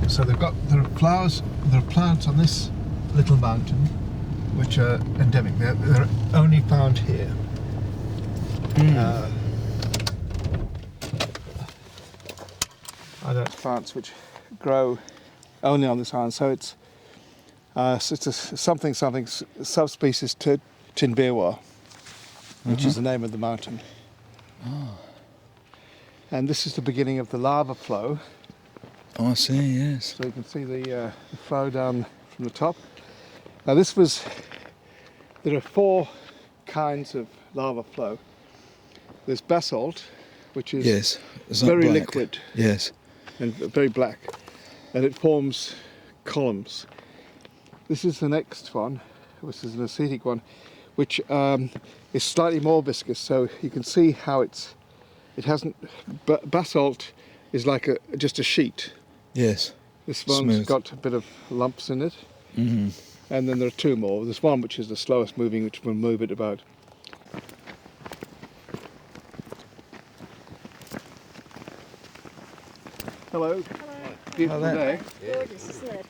So there are plants on this little mountain which are endemic. They're only found here. Plants which grow only on this island. So it's a something subspecies to Tinbirwa, which is the name of the mountain. And this is the beginning of the lava flow. Oh, I see, yes. So you can see the flow down from the top. Now there are 4 kinds of lava flow. There's basalt, which is very black. liquid. Yes. And very black. And it forms columns. This is the next one, which is an acetic one, which is slightly more viscous. So you can see how it hasn't. Basalt is like just a sheet. Yes. This one's got a bit of lumps in it. Mm-hmm. And then there are 2 more. There's one which is the slowest moving, which will move it about. Hello. Hello. Beautiful day. Gorgeous, isn't it?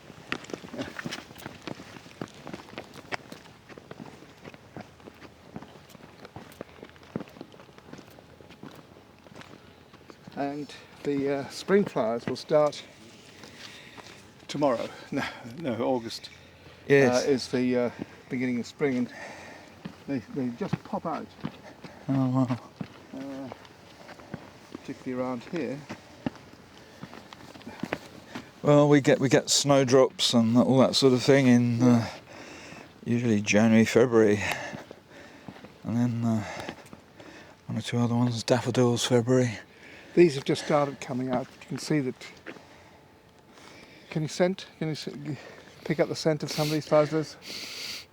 And the spring flowers will start tomorrow. No, August. Yes. Is the beginning of spring, and they just pop out. Oh, wow. Particularly around here. Well, we get snowdrops and all that sort of thing in usually January, February, and then 1 or 2 other ones, daffodils, February. These have just started coming out. You can see that. Can you pick up the scent of some of these flowers? There's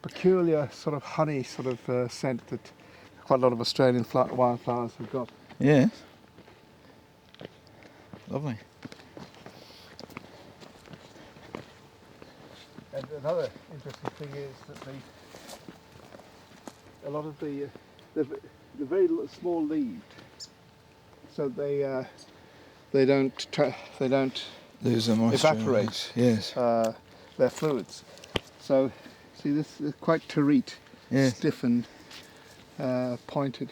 peculiar sort of honey sort of scent that quite a lot of Australian wildflowers have got. Yes. Lovely. And another interesting thing is that a lot of they're very small leaved, so they don't Lose the moisture. evaporate. Yes. Their fluids. So see, this is quite terete, Yes. stiff and pointed.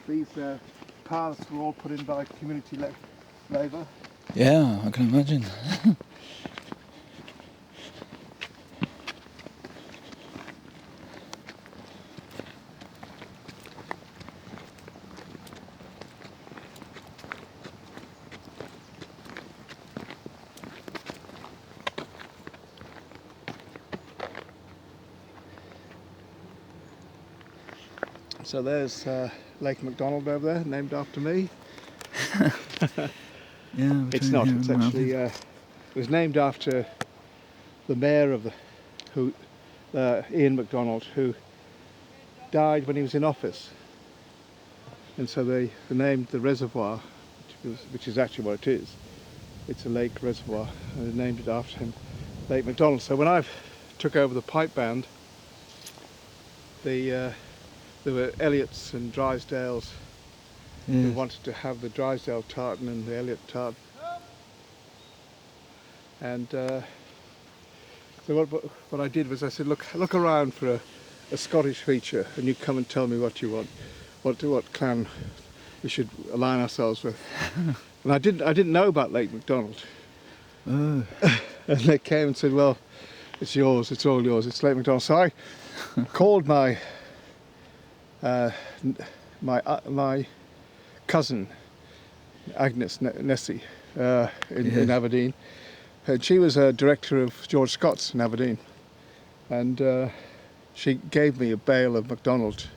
These paths were all put in by community labour. Yeah, I can imagine. So there's Lake MacDonald over there, named after me. Yeah. It's not. It's actually it was named after the mayor of Ian MacDonald, who died when he was in office, and so they named the reservoir, which is actually what it is. It's a lake reservoir, and they named it after him, Lake MacDonald. So when I took over the pipe band, there were Elliots and Drysdales who wanted to have the Drysdale tartan and the Elliot tartan. And so what I did was I said, look around for a Scottish feature, and you come and tell me what you want, what clan we should align ourselves with. And I didn't know about Lake MacDonald. And they came and said, well, it's yours, it's all yours, it's Lake MacDonald. So I called my cousin Agnes Nessie in Aberdeen, and she was a director of George Scott's in Aberdeen, and she gave me a bale of MacDonald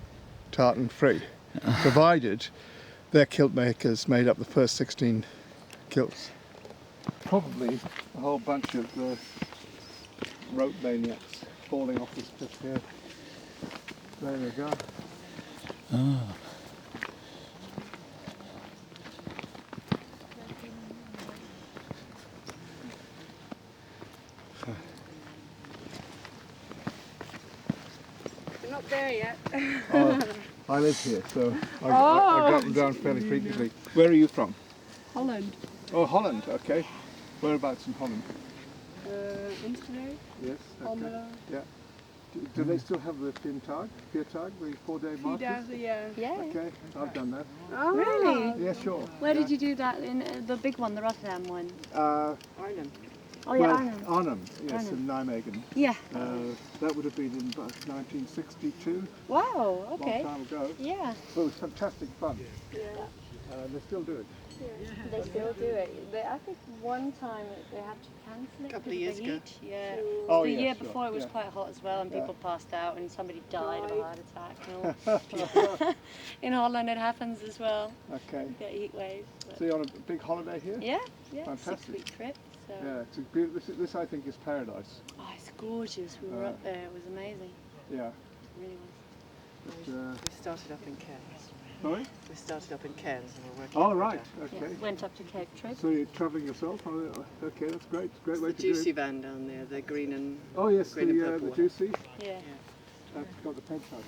tartan free, provided their kilt makers made up the first 16 kilts. Probably a whole bunch of rope maniacs falling off this cliff here. There we go. Ah. not there yet. I live here, so I go up and down fairly frequently. Where are you from? Holland. Oh, Holland, okay. Whereabouts in Holland? Amsterdam. Yes, okay. Almelo. Yeah. Do they still have the Viertag, the 4-day marches? Yeah. Okay, I've done that. Oh, Really? Yeah, sure. Where did you do that? In the big one, the Rotterdam one? Arnhem. Oh yeah, Arnhem. Arnhem, yes, Arnhem. in Nijmegen. Yeah. That would have been in about 1962, Wow. a Okay. long time ago. Yeah. Well, it was fantastic fun. Yeah. They still do it. They still do it. I think one time they had to cancel it Couple of because years the ago. heat. Yeah. Oh, The yeah, year sure, before it was yeah. quite hot as well, and Yeah. people passed out, and somebody died of a heart attack. And all. In Holland, it happens as well. Okay. You get heat waves. But So you're on a big holiday here? yeah. Fantastic. 6-week trip. So. Yeah, it's this I think is paradise. Oh, it's gorgeous. We were up there. It was amazing. Yeah. It really was. But, We started up in Cairns. sorry? We started up in Cairns and we're working. Oh, our way right. down. Okay. Yeah. Went up to Cape Trip. So you're travelling yourself? Oh, okay, that's great. Great way It's the to do juicy it. van down there, the green and Oh yes, green and the purple one. juicy. Yeah. I've got the penthouse.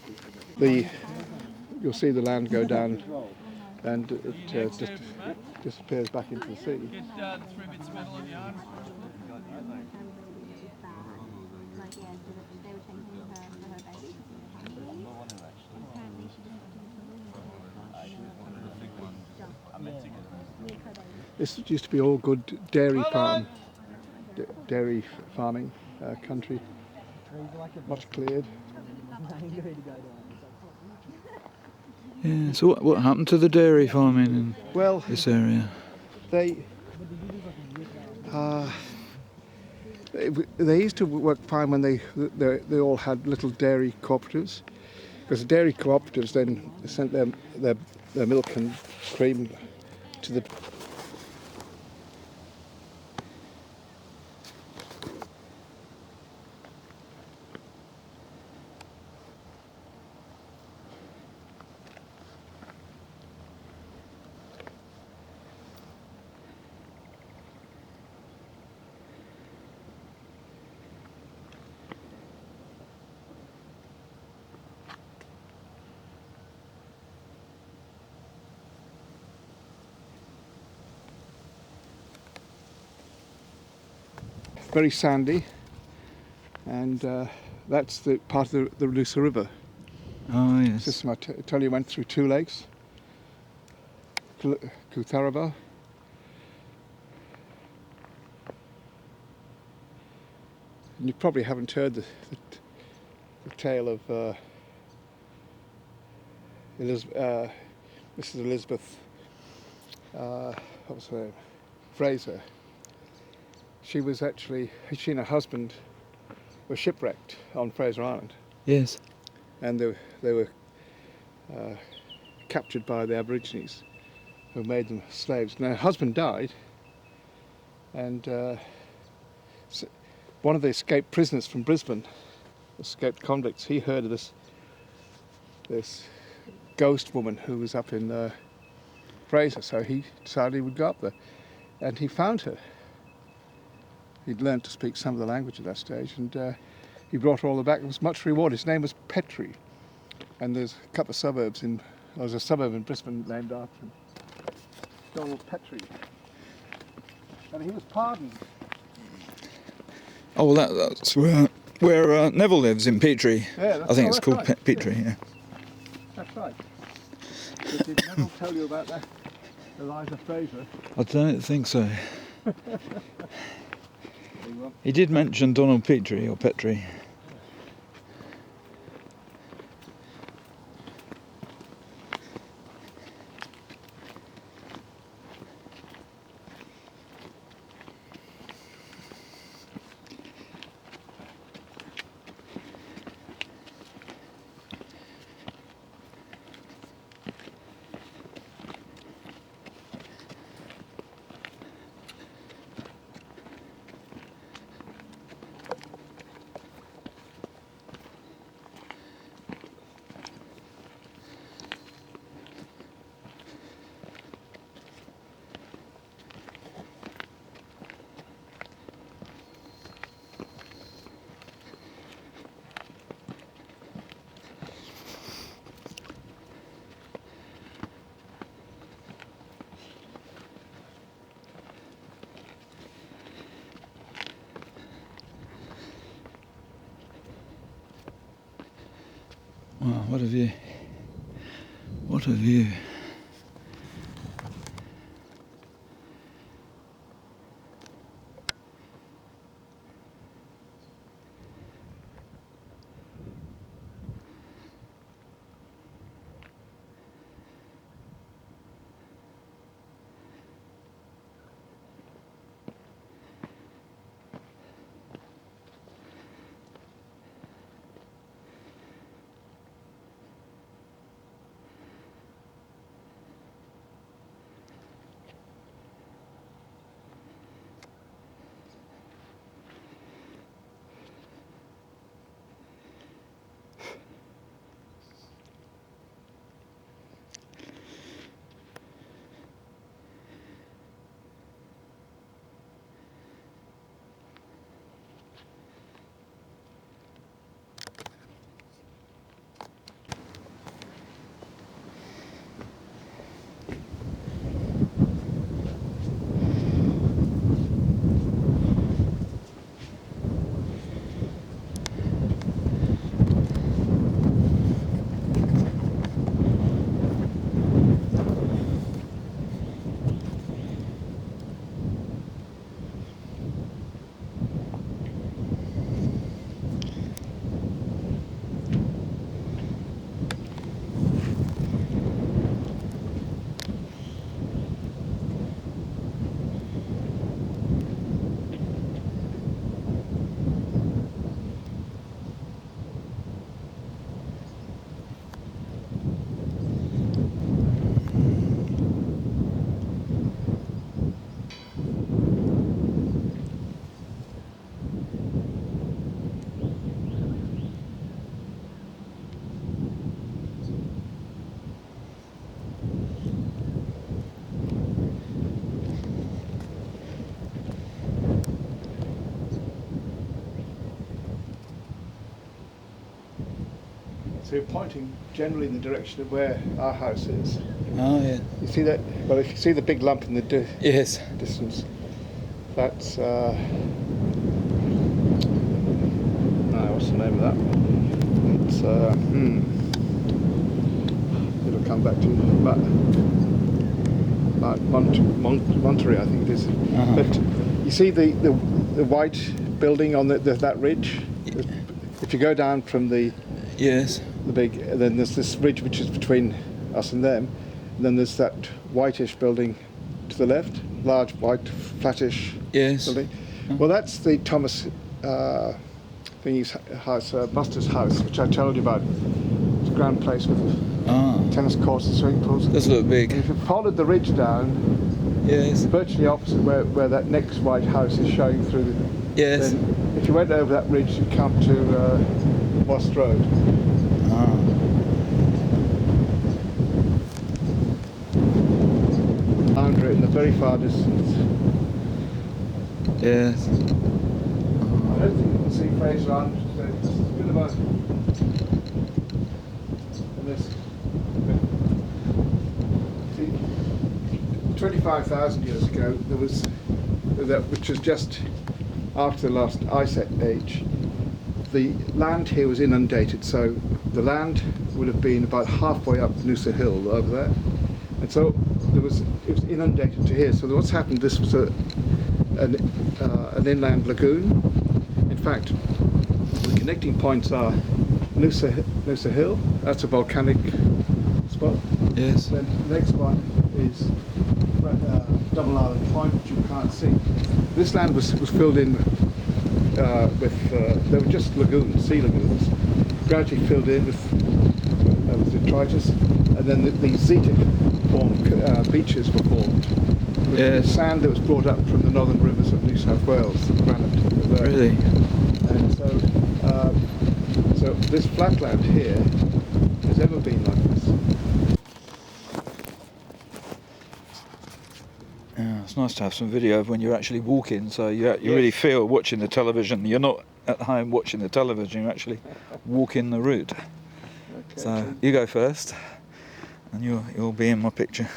You'll see the land go down, and it just disappears back into the sea. This used to be all good dairy farming country. Much cleared. Yeah. So what happened to the dairy farming in Well, this area? they used to work fine when they all had little dairy cooperatives, because the dairy cooperatives then sent their milk and cream to the very sandy, and that's the part of the Noosa River Oh yes. system. I tell you, went through two lakes, Kutharaba, and you probably haven't heard the tale of Mrs. Elizabeth, what was her name? Fraser. She and her husband were shipwrecked on Fraser Island, Yes. and they were captured by the Aborigines, who made them slaves. Now her husband died, and one of the escaped prisoners from Brisbane, escaped convicts, he heard of this ghost woman who was up in Fraser, so he decided he would go up there, and he found her. He'd learned to speak some of the language at that stage, and he brought her all the way back. It was much reward. His name was Petrie, and there's a couple of suburbs there's a suburb in Brisbane named after him, Donald Petrie, and he was pardoned. Oh well, that's where Neville lives in Petrie. Yeah, I think it's that's called right. Petrie. Yeah. That's right. But did Neville tell you about that, Eliza Fraser? I don't think so. There you are. He did mention Donald Petrie or Petrie. Wow, what a view. What a view. So you're pointing generally in the direction of where our house is. Oh, yeah. You see that? Well, if you see the big lump in the Yes. distance, that's what's the name of that one? It's it'll come back to you, but Monterey, I think it is. Uh-huh. But you see the white building on that ridge. If you go down from the Yes. big, then there's this ridge which is between us and them, and then there's that whitish building to the left, large white flattish Yes. building. Well, that's the Thomas thingy's house, Buster's house, which I told you about. It's a grand place with Ah. tennis courts and swimming pools. Does look And big. if you followed the ridge down, Yes. virtually opposite where that next white house is showing through, Yes. then if you went over that ridge, you'd come to West Road. Ah. Boundary in the very far distance. Yes. I don't think you can see Fraser Island. So it's a bit of a and this. See, 25,000 years ago, there was that, which was just after the last ice age. The land here was inundated, so the land would have been about halfway up Noosa Hill over there, and so it was inundated to here. So what's happened? This was an inland lagoon. In fact, the connecting points are Noosa Hill. That's a volcanic spot. Yes. Then the next one is Double Island Point, which you can't see. This land was filled in they were just lagoons, sea lagoons, gradually filled in with detritus, and then the Zeta formed beaches were formed. With Yes. sand that was brought up from the northern rivers of New South Wales, granite. Really? And so this flatland here has ever been like this. Yeah, it's nice to have some video of when you're actually walking, so you really feel watching the television. You're not at home watching the television, you're actually walking the route. Okay, So you go first, and you'll be in my picture.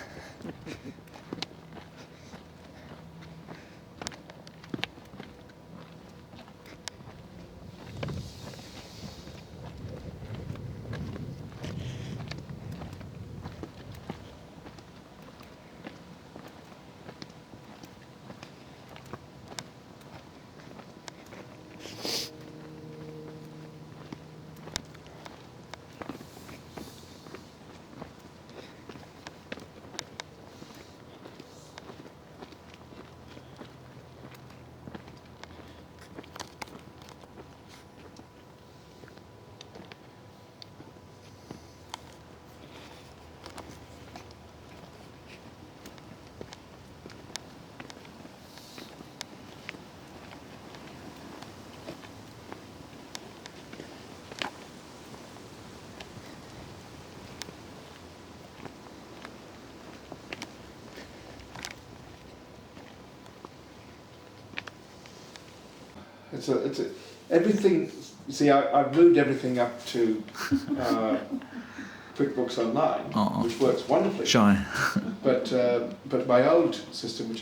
It's a everything. You see, I've moved everything up to QuickBooks Online, which works wonderfully. Shy. But my old system, which